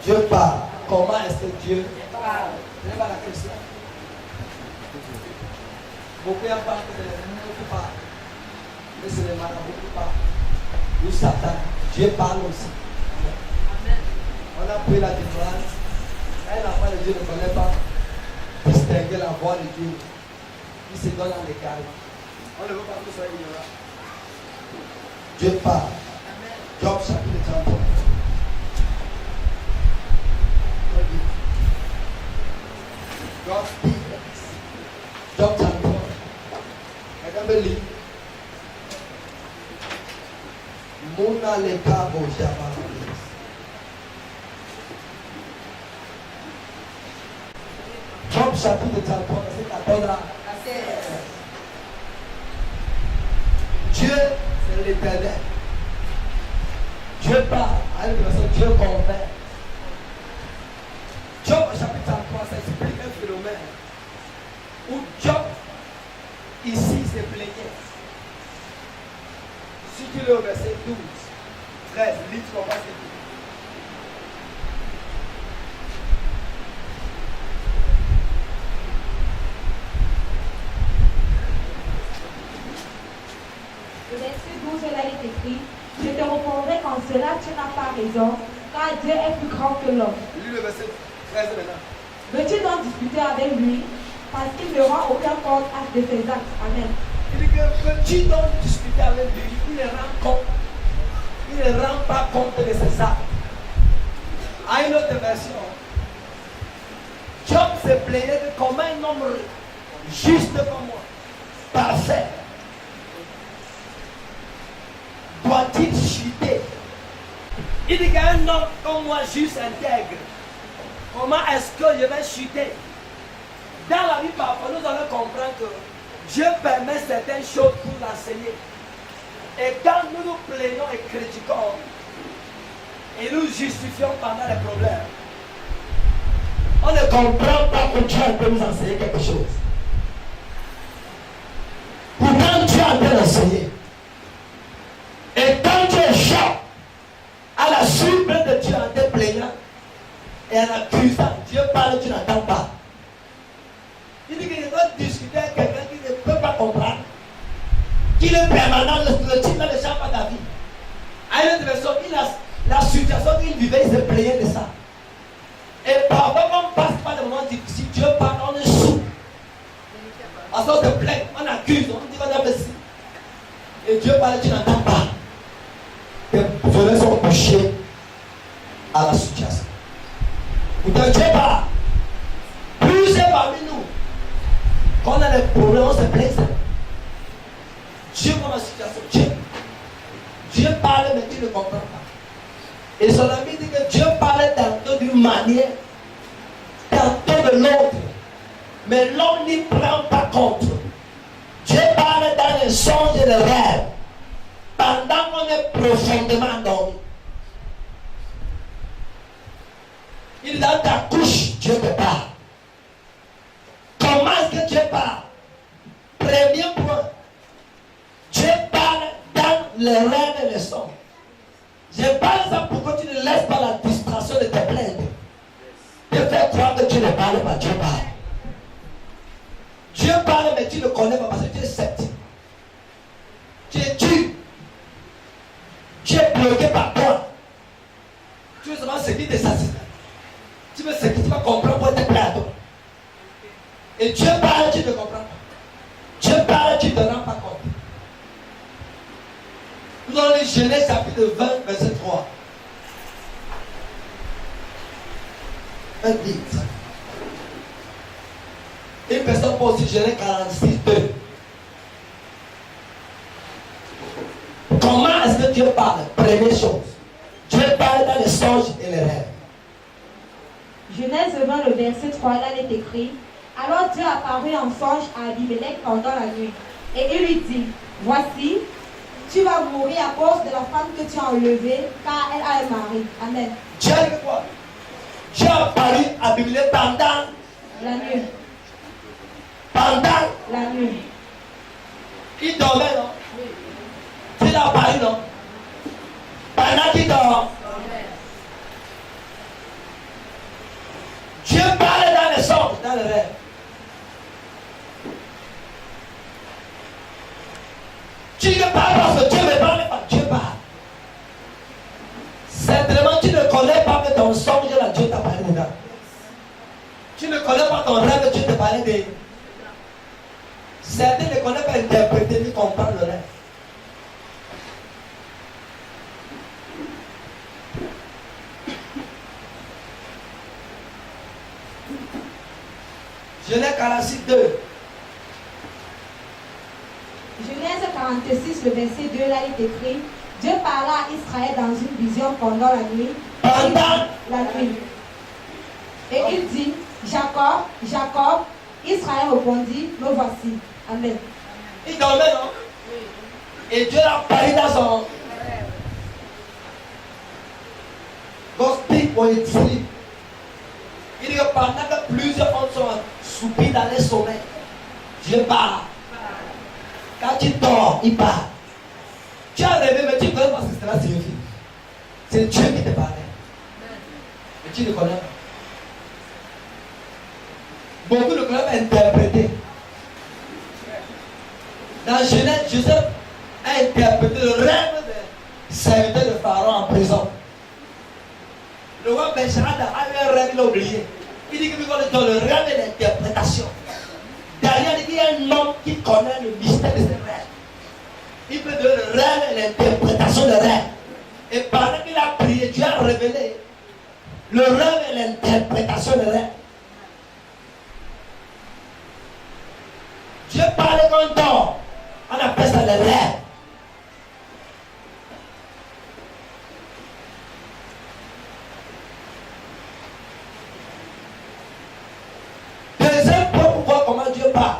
Dieu parle. Comment est-ce que Dieu parle? Ce n'est pas la question. Beaucoup en parlent que beaucoup parlent. Mais ce n'est pas beaucoup parlent. Nous Satan, Dieu parle aussi. Amen. On a pris la différence. Un enfant de Dieu ne connaît pas distinguer la voix de Dieu. Il se donne en égal. On ne veut pas que ce soit ignorant. Dieu parle. Amen. Job chapitre 33. God speaks. Job 33. Regardez le Mona le cabo Jabba. Job chapitre 33, verset 14. Dieu, c'est l'Éternel. Dieu parle. À une personne, Dieu convainc. Job chapitre 33, ça explique un phénomène où Job, ici, se plaignait. Si tu lis au verset 12, 13, lis, tu comprends ce que dit. Le verset 12, là, il est écrit: je te répondrai qu'en cela tu n'as pas raison, car Dieu est plus grand que l'homme. Lis le verset 13 maintenant. Veux-tu donc discuter avec lui, parce qu'il ne rend aucun compte de ses actes? Amen. Il dit que veux-tu donc discuter avec lui? Il ne rend compte. Il ne rend pas compte de ses actes. À une autre version, Job se plaignait de comment un homme juste comme moi, parfait, doit-il chuter? Il dit qu'un homme comme moi, juste intègre, comment est-ce que je vais chuter? Dans la vie, parfois, nous allons comprendre que Dieu permet certaines choses pour l'enseigner. Et quand nous nous plaignons et critiquons, et nous justifions pendant les problèmes, on ne comprend pas que Dieu peut nous enseigner quelque chose. Pourtant, Dieu a bien enseigné. Et quand Dieu échappe à la suite de Dieu en te plaignant et en accusant, Dieu parle, tu n'entends pas. Il dit qu'il doit discuter avec quelqu'un qui ne peut pas comprendre, qu'il est permanent, le type ne l'échappe pas ta vie. À une autre version, la situation qu'il vivait, il se plaignait de ça. Et parfois, quand on passe par des moments difficiles, Dieu parle, on est sous. Parce qu'on se plaint, on accuse, on dit qu'on a blessé. Et Dieu parle, tu n'entends pas. Tes volets sont couchés à la situation. Pourtant, Dieu parle. Plus c'est parmi nous, quand on a des problèmes, on se plaint. Dieu voit ma situation. Dieu parle, mais tu ne comprends pas. Et son ami dit que Dieu parle tantôt d'une manière, tantôt de l'autre. Mais l'homme n'y prend pas compte. Dieu parle dans les songes et les rêves, pendant qu'on est profondément endormi. Il est dans ta couche, Dieu te parle. Comment est-ce que Dieu parle? Premier point, Dieu parle dans les rêves et les songes. Je parle ça pour que tu ne laisses pas la distraction de tes plaintes te faire croire que Dieu ne parle pas. Dieu parle. Dieu parle, mais tu ne connais pas parce que tu es sceptique. Tu es dur. Tu es bloqué par toi. Tu veux savoir ce qui te satisfait. Tu veux ce que tu vas comprendre pour te plaire à toi. Et Dieu parle, tu ne comprends pas. Dieu parle, tu ne te rends pas compte. Nous allons lire Genèse chapitre 20, verset 3. Un dit. Une personne peut aussi Genèse 46, 2. Comment est-ce que Dieu parle? Première chose. Dieu parle dans les songes et les rêves. Genèse 20, le verset 3, là, il est écrit: alors Dieu apparut en songe à Abimelech pendant la nuit. Et il lui dit: voici, tu vas mourir à cause de la femme que tu as enlevée, car elle a un mari. Amen. Dieu a dit quoi? Dieu a apparu à Abimelech pendant la nuit. Pendant la nuit. Il dormait, non? Oui. Dieu a apparu, non? Pendant qu'il dort. Dieu parle dans les songes, dans les rêves. Tu ne parles pas parce que Dieu ne parle pas, Dieu parle. Certainement, tu ne connais pas que ton songe, là, Dieu t'a parlé dedans. Tu ne connais pas ton rêve, Dieu t'a parlé de. Certains ne connaissent pas interpréter ni comprendre le rêve. Genèse 46, 2. Genèse 46, le verset 2, là il est écrit: Dieu parla à Israël dans une vision pendant la nuit. Pendant la nuit. Et il dit: Jacob, Jacob. Israël répondit: Me voici. Amen. Il dormait, non? Et Dieu l'a parlé dans son. God speak when you sleep. Il dit que pendant que plusieurs hommes sont soupis dans les sommeils, Dieu parle. Quand tu dors, il parle. Tu as rêvé, mais tu ne connais pas ce que cela signifie. C'est Dieu qui te parlait. Mais tu ne connais pas. Beaucoup ne connaissent pas interpréter. Dans Genèse, Joseph a interprété le rêve des serviteurs de Pharaon en prison. Le roi Benjamin a eu un rêve, il a oublié. Il dit que dans le rêve et l'interprétation. Derrière, il y a un homme qui connaît le mystère de ses rêves. Il peut donner le rêve et l'interprétation de rêve. Et pendant qu'il a prié, Dieu a révélé le rêve et l'interprétation de rêve. Dieu parle quand on dort. On appelle ça le rêve. Deuxième point pour voir comment Dieu parle.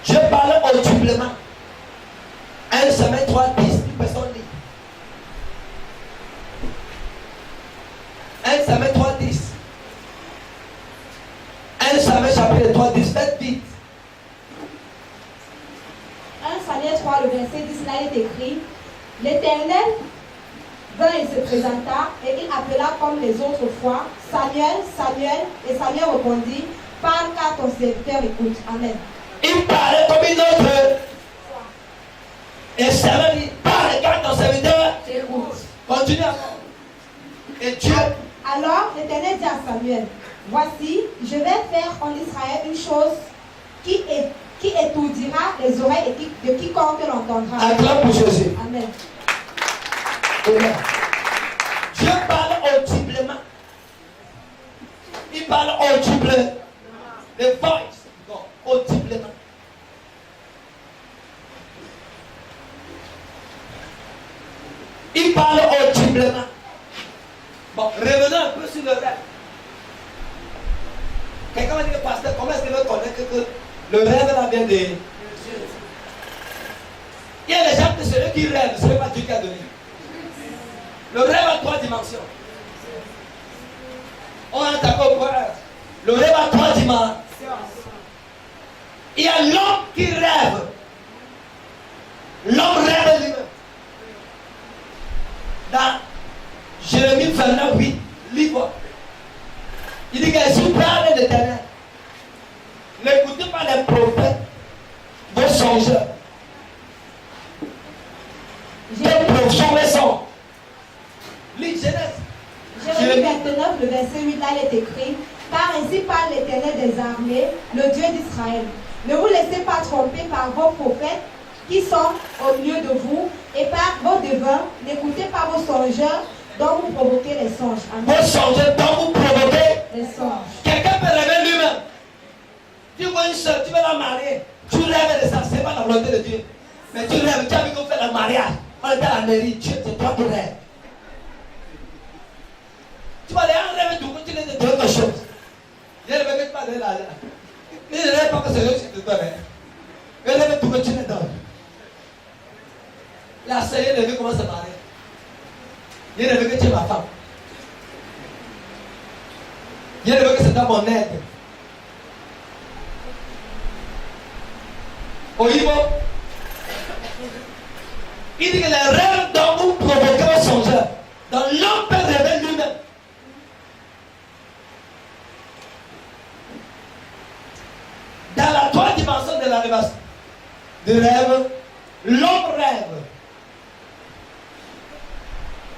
Dieu parle audiblement. 1 Samuel 3, 10, une personne lit. 1 Samuel 3, 10. 1 Samuel chapitre 3, 10, faites vite. 1 Samuel 3, le verset 10, là il est écrit: L'Éternel vint et se présenta, et il appela comme les autres fois: Samuel, Samuel. Et Samuel répondit: Parle car ton serviteur écoute. Amen. Il parlait comme une autre. Et Samuel dit: Parle car ton serviteur écoute. Continue encore. Et Dieu. Alors l'Éternel dit à Samuel: Voici, je vais faire en Israël une chose qui étourdira les oreilles de quiconque l'entendra. Acclame pour Jésus. Amen. Amen. Dieu parle audiblement. Il parle audiblement. The voice. Non, audiblement. Il parle audiblement. Bon, revenons un peu sur le rêve. Quelqu'un m'a dit: Pasteur, comment est-ce qu'il veut connaître que le rêve là vient de Dieu? Il y a des gens que c'est eux qui rêvent, ce n'est pas Dieu qui a donné. Le rêve a 3 dimensions. On est d'accord au point. Le rêve a 3 dimensions. Il y a l'homme qui rêve. L'homme rêve lui-même. Dans Jérémie 29, 8, livre. Il dit que si vous parlez de l'Éternel, n'écoutez pas les prophètes, vos songeurs. Les prophètes sont. Lis Genèse. Jérémie 29, le verset 8, là il est écrit: Car ainsi parle l'Éternel des armées, le Dieu d'Israël. Ne vous laissez pas tromper par vos prophètes qui sont au milieu de vous et par vos devins. N'écoutez pas vos songeurs dont vous provoquez les songes. Amen. Vos songeurs dont vous provoquez les songes. Quelqu'un peut rêver lui-même. Tu vois une soeur, tu veux la marier. Tu rêves de ça, ce n'est pas la volonté de Dieu. Mais tu rêves, tu as vu qu'on fait le mariage. On était à la mairie, c'est toi qui rêves. Tu vas aller en rêve tout, tu rêves de quelque chose. Il rêve que tu vas aller là. Il ne rêve pas que c'est eux qui te donnent. Il rêve tout que tu les donnes. La sœur, il rêve comment se marier. Il rêve que tu es ma femme. Il rêve que c'est dans mon aide. Au niveau, il dit que les rêves dont vous provoquez vos songeurs, dans l'homme peut rêver lui-même. de rêve, l'homme rêve.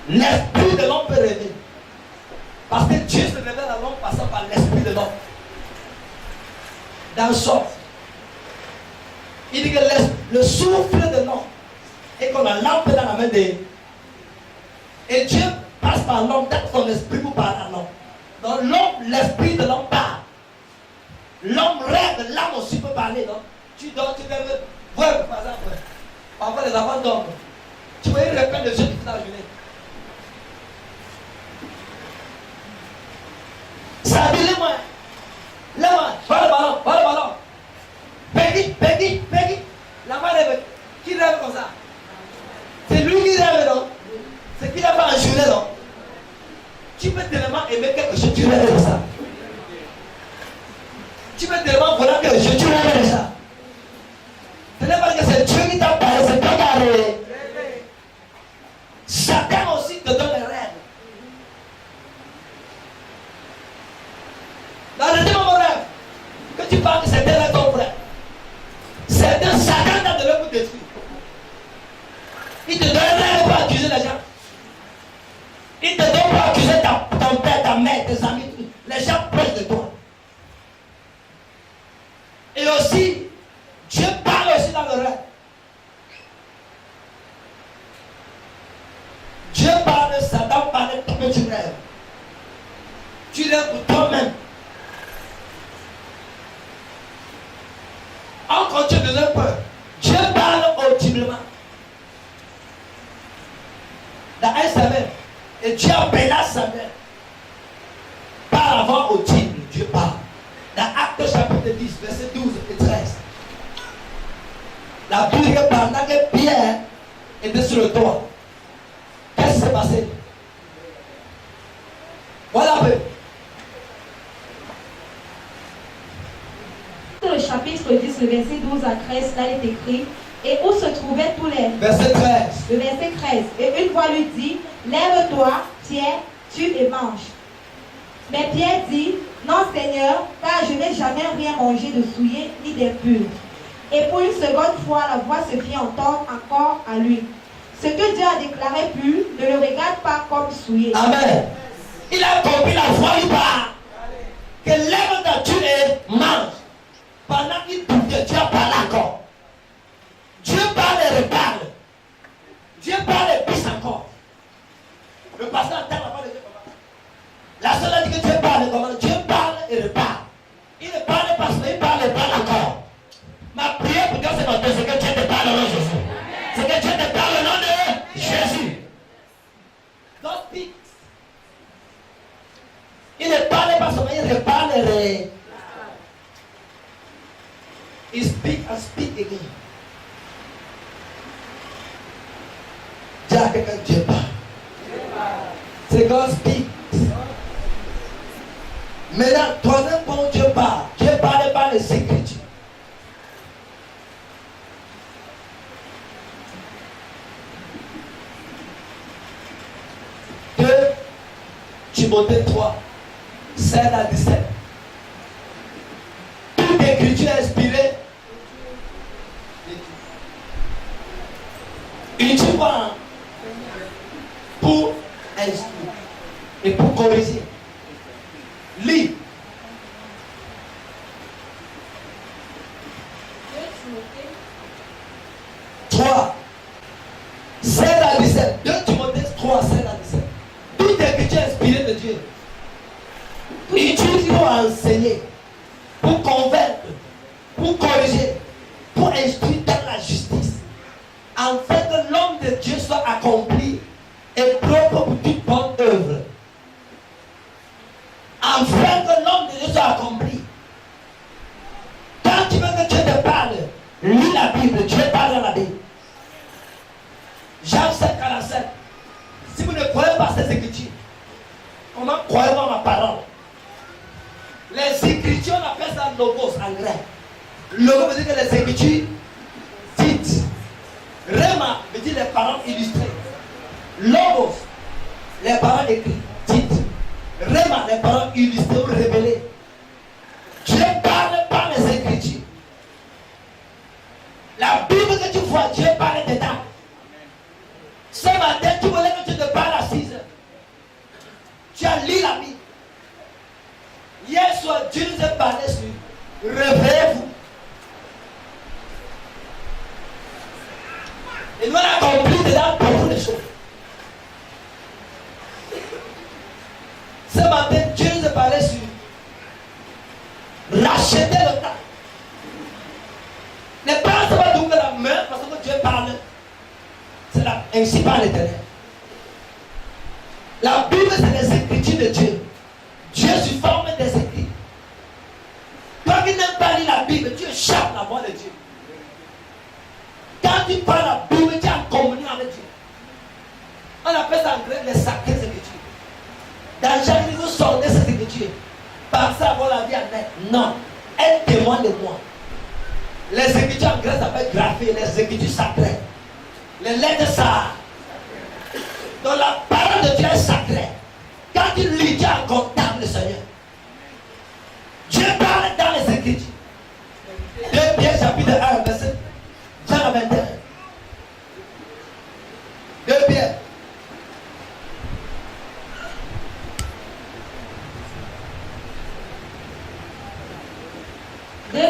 L'esprit de l'homme peut rêver. Parce que Dieu se révèle à l'homme passant par l'esprit de l'homme. Dans le sort. Il dit que le souffle de l'homme et qu'on a l'âme dans la main de. Et Dieu passe par l'homme dans son esprit pour parler à l'homme. Donc l'homme, l'esprit de l'homme parle. L'homme rêve, l'âme aussi peut parler. Donc tu dors, tu rêves. Ouais, par exemple. Parfois les enfants dorment. Tu vois, ils répètent le jeu toute la journée. Ça dit, les mains. Va le ballon. Peggy. La main rêve. Qui rêve comme ça? C'est lui qui rêve, non? C'est qu'il n'a pas un journée, non? Tu peux tellement aimer quelque chose, tu rêves de ça. Tu peux tellement vouloir quelque chose, tu rêves de ça. Ce n'est pas que c'est Dieu qui t'a parlé, c'est toi qui as rêvé. Chacun aussi te donne des rêves. Dans le deuxième rêve, que tu parles que c'est un ton frère. C'est un Satan dans de l'homme pour détruire. Il te donne un rêve pour accuser les gens. Il te donne pour accuser ton père, ta mère, tes amis, les gens proches de toi. Et aussi, Dieu parle aussi dans le rêve. Dieu parle, Satan parle, toi tu rêves. Tu rêves pour toi-même. Encore tu devais peur. Dieu parle audiblement. Dans un Samuel, et Dieu appela Samuel. Par avant audible, Dieu parle. Dans Actes chapitre 10, verset 12 et 13. La Bible que pendant que Pierre était sur le toit, qu'est-ce qui s'est passé? Voilà un peu. Le chapitre 10, le verset 12 à 13, là il est écrit, et où se trouvaient tous les... Verset 13. Le verset 13. Et une voix lui dit, lève-toi, Pierre, tue et mange. Mais Pierre dit, non Seigneur, car je n'ai jamais rien mangé de souillé ni d'impur. Et pour une seconde fois, la voix se fit entendre encore à lui. Ce que Dieu a déclaré pur, ne le regarde pas comme souillé. Amen. Il a compris la voix lui parle. Que lève-toi, tue et mange. Pendant qu'il bouge, Dieu parle encore. Dieu parle et reparle. Dieu parle et pisse encore. Le pasteur entend la voix de Dieu comment? La seule a dit que Dieu parle comment? Dieu parle et reparle. Il ne parle pas, il parle et parle encore. Ma prière pour Dieu ce matin, c'est que Dieu te parle au nom de Jésus. C'est que Dieu te parle au nom de Jésus. Don't speak. Il ne parle pas seulement, il reparle et reparle. He speak and speak again. Dis à quelqu'un, Dieu parle. C'est God speaks. Maintenant, troisième point, Dieu parle. Dieu parle par les Écritures. Timothée 3, 16 à 17. Toute écriture est inspirée. Utile pour instruire et pour corriger. Lis. 3, 16 à 17. 2 Timothée 3, 16 à 17. Toute écriture inspirée de Dieu. Utile pour enseigner, pour convaincre, pour corriger, pour instruire dans la justice, afin que l'homme de Dieu soit accompli et propre pour toute bonne œuvre. Afin que l'homme de Dieu soit accompli. Quand tu veux que Dieu te parle, lis la Bible. Dieu parle dans la Bible. Jean 7, 47. Si vous ne croyez pas ces écritures, comment croyez-vous à ma parole? Les écritures, on appelle ça logos en grec. Logos veut dire que les écritures dites. Rema veut dire les paroles illustrées. Logos, les paroles écrites, dites. Rema, les paroles illustrées ou révélées. Dieu parle par les écritures. Dieu nous a parlé sur réveillez-vous. Et nous avons compris déjà beaucoup de choses. Ce matin, Dieu nous a parlé sur racheter le temps. Ne pas seulement d'ouvrir la main parce que Dieu parle. C'est là, ainsi par l'Éternel. La Bible, c'est les écritures de Dieu. Dieu sous forme des écrits. Toi qui n'aimes pas lire la Bible, tu échappes la voix de Dieu. Quand tu parles la Bible, tu es en communion avec Dieu. On appelle ça en grec les sacrées écritures. Dans chaque livre, vous sortez ces écritures. Pensez avoir la vie en elle. Non. Elle témoigne de moi. Les écritures en grec s'appellent graphées, les écritures sacrées. Les lettres ça. Donc la parole de Dieu est sacrée. Quand tu lis, tu es en contact le Seigneur. Dieu parle dans les écritures. 2 Pierre chapitre 1, verset 20 à 21. 2 Pierre.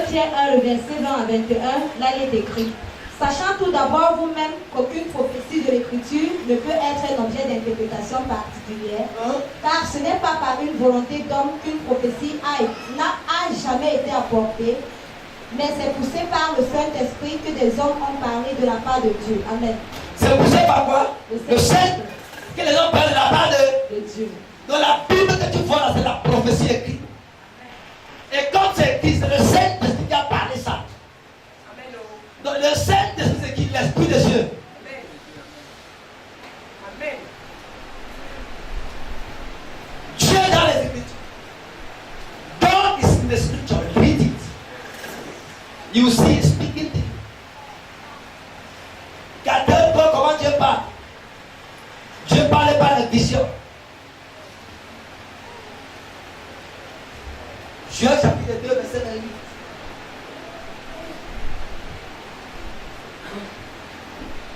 Pierre 1, le verset 20 à 21, là il est écrit: sachant tout d'abord vous-même qu'aucune prophétie de l'Écriture ne peut être un objet d'interprétation particulière, car ce n'est pas par une volonté d'homme qu'une prophétie n'a jamais été apportée, mais c'est poussé par le Saint-Esprit que des hommes ont parlé de la part de Dieu. Amen. C'est poussé par quoi? Le Saint, que les hommes parlent de la part de Dieu. Dans la Bible que tu vois là, c'est la prophétie écrite. Et comme c'est écrit, c'est le Saint-Esprit qui a parlé ça. Donc le Saint-Esprit, c'est qui? L'Esprit de Dieu. Amen. Dieu est dans les Écritures. God is in the scripture. Read it. You see it speaking to you. Regardez comment Dieu parle. Dieu parle par la vision. Jean chapitre 2, verset 8.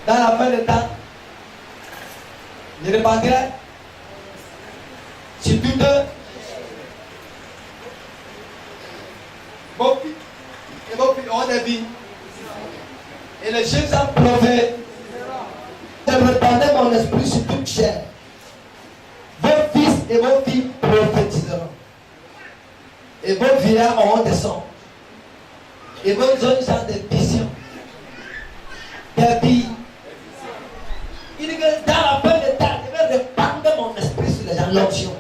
Dans la fin du temps, je répandrai sur toutes vos filles et vos filles auront des vies. Et les jeunes hommes prophètes, je répandrai mon esprit sur toute chair. Vos fils et vos filles prophétiseront. Et vos vieillards auront des songes. Et vos jeunes gens des visions. Des vies. Il dit que dans la fin des temps, je vais répandre mon esprit sur les gens, l'onction.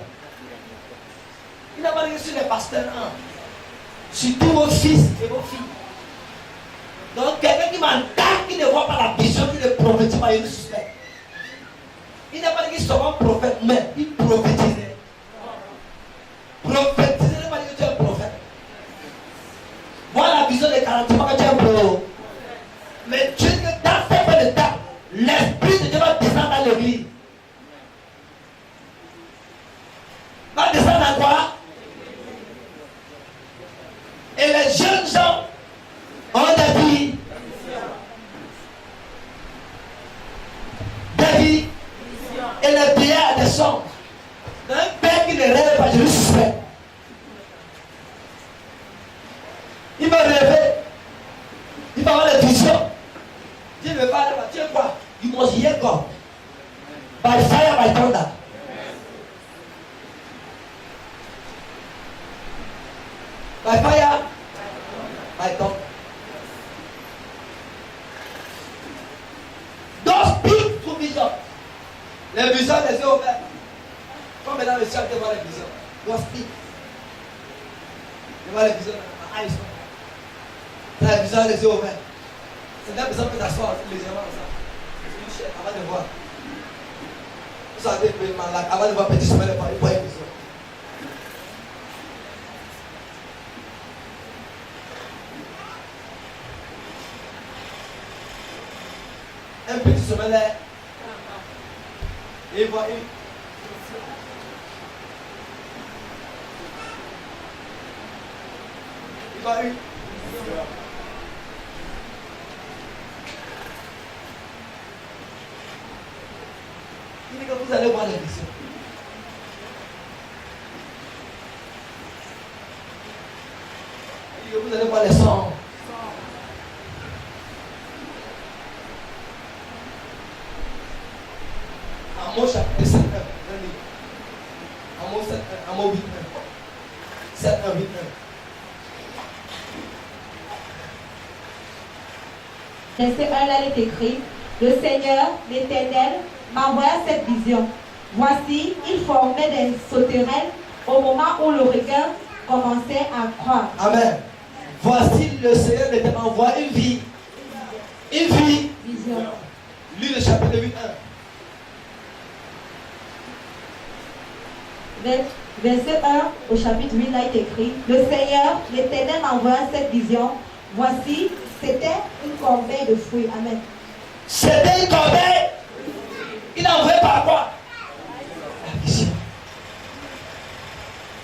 Il n'a pas dit sur les pasteurs, hein. Sur tous vos fils et vos filles. Donc quelqu'un qui m'entend, qui ne voit pas la vision, qui ne prophétise pas, il est suspect. Il n'a pas dit qu'il sera un prophète, mais il prophétisait. Prophétiser n'est pas dire que tu es un prophète. Voilà la vision des 40 ans que tu es un prophète. Mais Dieu dit que dans cette fin de temps, l'Esprit de Dieu va descendre dans l'église. Va descendre dans quoi? Et les jeunes gens ont des vies. Des vies. Et les vieillards des songes. Un père qui ne rêve pas, je le suspecte. Il va rêver. Il va avoir des visions. Dieu ne veut pas rêver. Tu es quoi? You must hear God. By fire, by thunder. By fire, by thunder. Don't speak to vision. Les visions des yeux ouverts. Comme maintenant le ciel devant les visions. Don't speak. Devant les visions. Eyes. C'est la vision des yeux ouverts. C'est la vision que t'assois légèrement comme ça. Avant de voir. Vous savez, avant de voir petit chemin, il faut une vision. Un petit chemin là. Et il voit une. Il voit une. Il dit que vous allez voir les visions. Vous allez voir les sons. Amos chapitre 7, 1. Amos 7, 1. Amos 8, 1. 7, 1, 8, 1. Verset 1, là, il est écrit: Le Seigneur, l'Éternel, m'envoya cette vision. Voici, il formait des sauterelles au moment où le requin commençait à croître. Amen. Voici, le Seigneur l'Éternel m'envoie une vie. Une vie. Vision. Lis le chapitre 8, 1. Verset 1 au chapitre 8, là, il est écrit: Le Seigneur, l'Éternel m'envoya cette vision. Voici, c'était une corbeille de fruits. Amen. C'était une corbeille. Il a envoyé par quoi? La vision.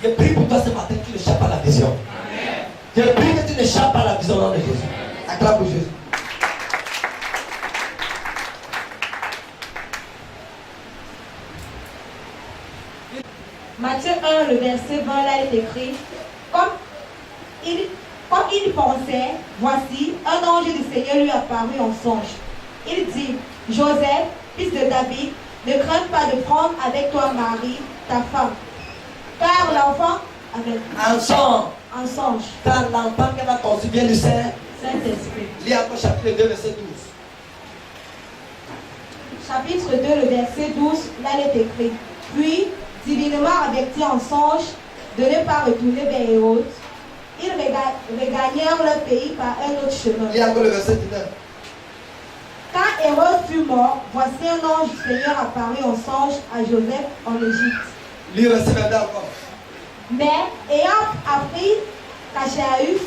Je prie pour toi ce matin que tu n'échappes pas à la vision. Amen. Je prie que tu n'échappes pas à la vision au nom de Jésus. Acclame pour Jésus. Matthieu 1, le verset 20, là, il est écrit: Comme il pensait, voici, un ange du Seigneur lui apparut en songe. Il dit: Joseph, fils de David, ne crains pas de prendre avec toi Marie, ta femme, car l'enfant, amen, en songe, Car l'enfant qu'elle va conçu vient du Saint-Esprit. Lis encore chapitre 2, verset 12. Chapitre 2, le verset 12, là, il est écrit: Puis, divinement averti en songe de ne pas retourner vers Hérode, ils regagnèrent leur pays par un autre chemin. Lis encore le verset 19. Quand Hérode fut mort, voici un ange du Seigneur apparut en songe à Joseph en Égypte. Lis le verset 22 encore. Mais ayant appris qu'Achéaüs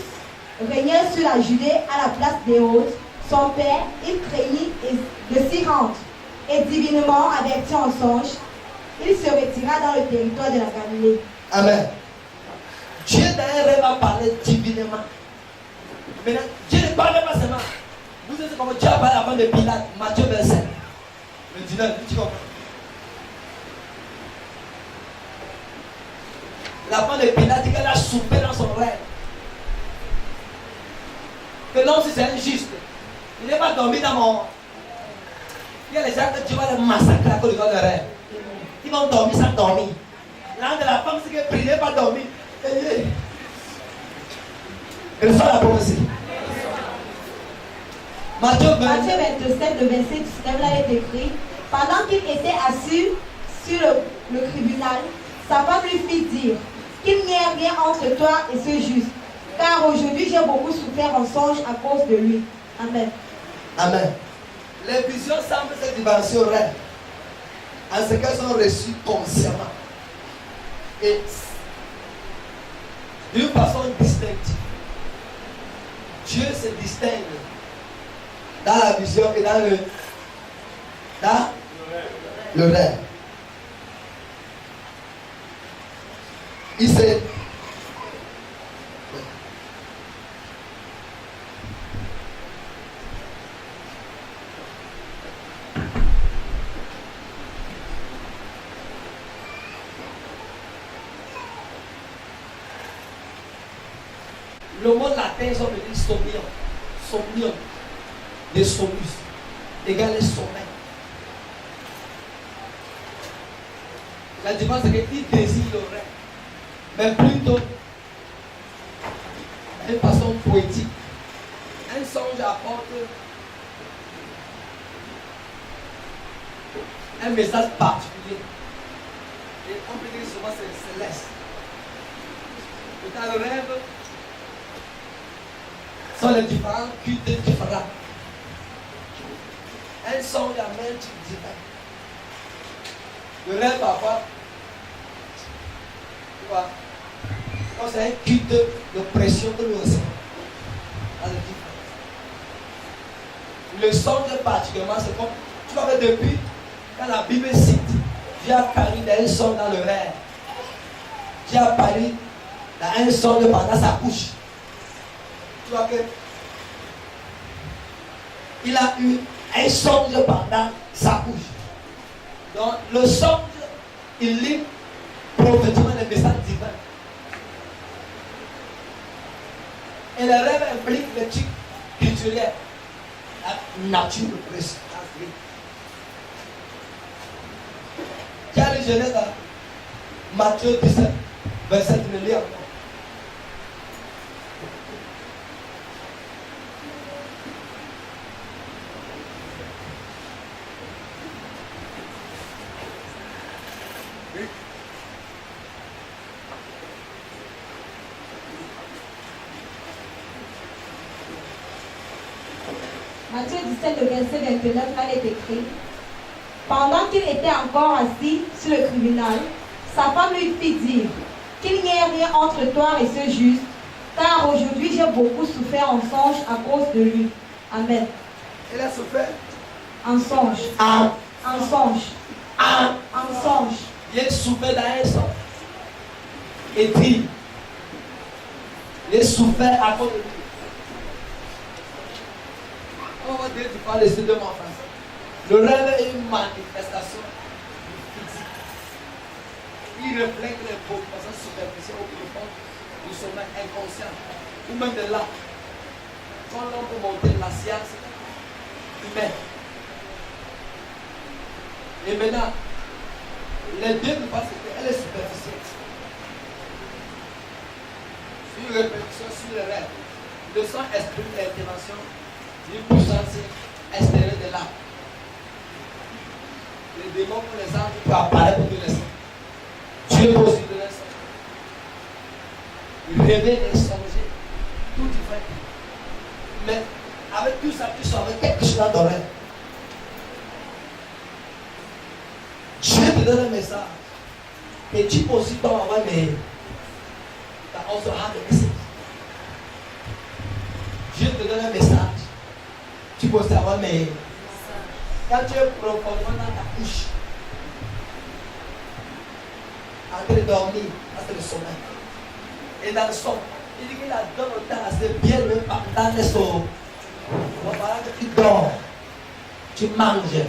régnait sur la Judée à la place d'Hérode, son père, il craignit de s'y rendre. Et divinement averti en songe, il se retira dans le territoire de la Galilée. Amen. Dieu dans un rêve a parlé divinement. Maintenant, Dieu ne parle pas seulement. Vous savez comment Dieu a parlé avant de Pilate, Matthieu 27. Le 19, tu comprends. La femme de Pilate dit qu'elle a soupé dans son rêve. Que l'homme, si c'est injuste, il n'est pas dormi dans mon. Il y a les gens que Dieu va les massacrer à cause de leur rêve. Ils vont dormir sans dormir. L'âme de la femme, c'est qu'elle priait pas dormir. Elle reçoit la prophétie. Matthieu 27, le verset 19, là, il est écrit: Pendant qu'il était assis sur le tribunal, sa femme lui fit dire qu'il n'y ait rien entre toi et ce juste, car aujourd'hui j'ai beaucoup souffert en songe à cause de lui. Amen. Amen. Les visions semblent se dimension rêve, en ce qu'elles sont reçues consciemment et d'une façon distinctive. Dieu se distingue dans la vision et dans le rêve. Il sait. Le mot latin, ils ont dit somnium. Somnium. De somnus. Égal les sommeil. La différence, c'est qu'il désire le rêve. Mais plutôt d'une façon poétique. Un songe apporte un message particulier. Et on peut dire souvent c'est céleste. Et dans le rêve, sont les différents cultes différents. Un songe amène du divin. Le rêve parfois, tu vois, quand c'est un culte de pression que nous recevons. Le songe particulièrement, c'est comme, tu vois que depuis, quand la Bible cite, Dieu a parlé d'un songe dans le rêve. Dieu a parlé d'un songe pendant sa couche. Tu vois que il a eu un songe pendant sa couche. Donc le songe, il lit prophétiquement les messages divins. spirituelle, la nature de précieux. Qui a les Genèse à Matthieu 17, verset 1. Matthieu 17, le verset 29, là il est écrit: pendant qu'il était encore assis sur le tribunal, sa femme lui fit dire qu'il n'y ait rien entre toi et ce juste, car aujourd'hui j'ai beaucoup souffert en songe à cause de lui. Amen. Elle a souffert En songe. En songe. En songe. Il souffert dans un songe. Et puis, il souffert à cause de lui. On va dire, tu parles de mon français. Le rêve est une manifestation physique. Il reflète les préoccupations superficielles au profond du sommeil inconscient. Ou même de là. Quand l'on peut monter la science humaine. Et maintenant, les deux ne passent qu'elle est superficielle. Sur une répétition, sur le rêve, le sang exprime l'intervention d'une puissance extérieure de l'âme. Les démons pour les anges peuvent apparaître pour les saints. Dieu peut aussi donner ça. Rêver et songer, tout différent. Mais avec tout ça, tu sors avec quelque chose dans le rêve. Dieu te donne un message. Et tu peux aussi t'envoyer, mais tu as also have a message. Dieu te donne un message. Tu peux savoir, mais quand tu es profondément dans ta couche, en train de dormir, c'est le sommeil. Et dans le sommeil, il dit qu'il a donné le temps à ce bien le dans le sommeil. Voilà que tu dors, tu manges.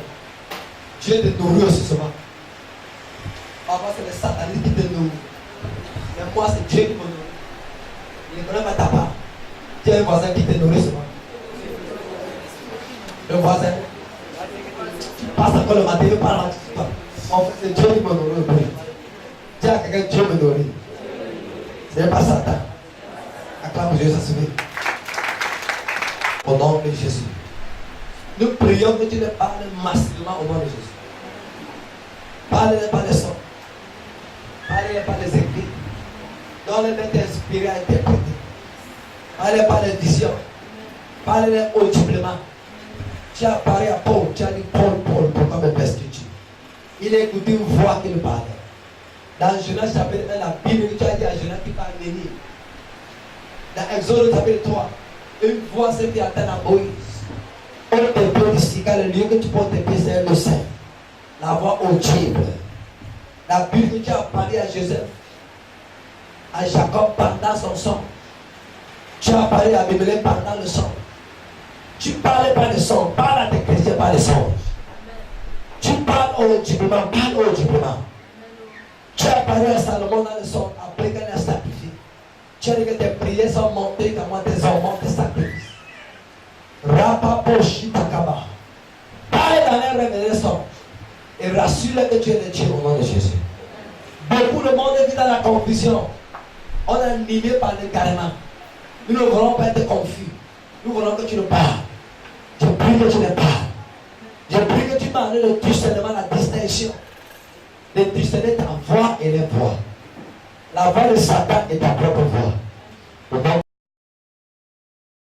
Dieu te nourrit aussi souvent. Parfois c'est le satanisme qui te nourrit. Mais moi c'est Dieu qui me nourrit. Il ne connaît pas ta part. Tu as un voisin qui te nourrit souvent. Le voisin, tu passes encore le matin, il parle à tout. En fait, c'est Dieu qui me nourrit. Dis à quelqu'un, Dieu me nourrit. Ce n'est pas Satan. Acclame Dieu, ça se fait. Au nom de Jésus. Nous prions que tu ne parles massivement au nom de Jésus. Parle-les par les sons. Parle-les par les écrits. Donne-les d'inspirer à interpréter. Parle-les par les visions. Parle-les audiblement. Tu as parlé à Paul, tu as dit Paul, pourquoi me persécutes-tu? Il a écouté une voix qui lui parlait. Dans Genèse chapitre 1, la Bible, tu as dit à Genèse qui va venir. Dans Exode chapitre 3, une voix s'est fait atteindre à Moïse. Porte tes pieds ici, car le lieu que tu portes tes pieds, c'est le sein. La voix audible. La Bible, tu as parlé à Joseph, à Jacob pendant son sang. Tu as parlé à Abimelech pendant le sang. Tu parles par le son, parle à tes chrétiens par le songe. Tu parles audiblement, parle audiblement. Tu as parlé à Salomon dans le son, après qu'il a sacrifié. Tu as dit que tes prières sont montées, comme tes hormones, tes sacrifices. Rapaposhi takaba. Parle dans les rêves et les songes. Et rassure que tu es le Dieu au nom de Jésus. Beaucoup de monde vit dans la confusion. On est animé par l'égarement. Nous ne voulons pas être confus. Nous voulons que tu nous parles. Je prie que tu ne parles. Je prie que tu m'enlèves le discernement, la distinction. De discerner ta voix et les voix. La voix de Satan est ta propre voix.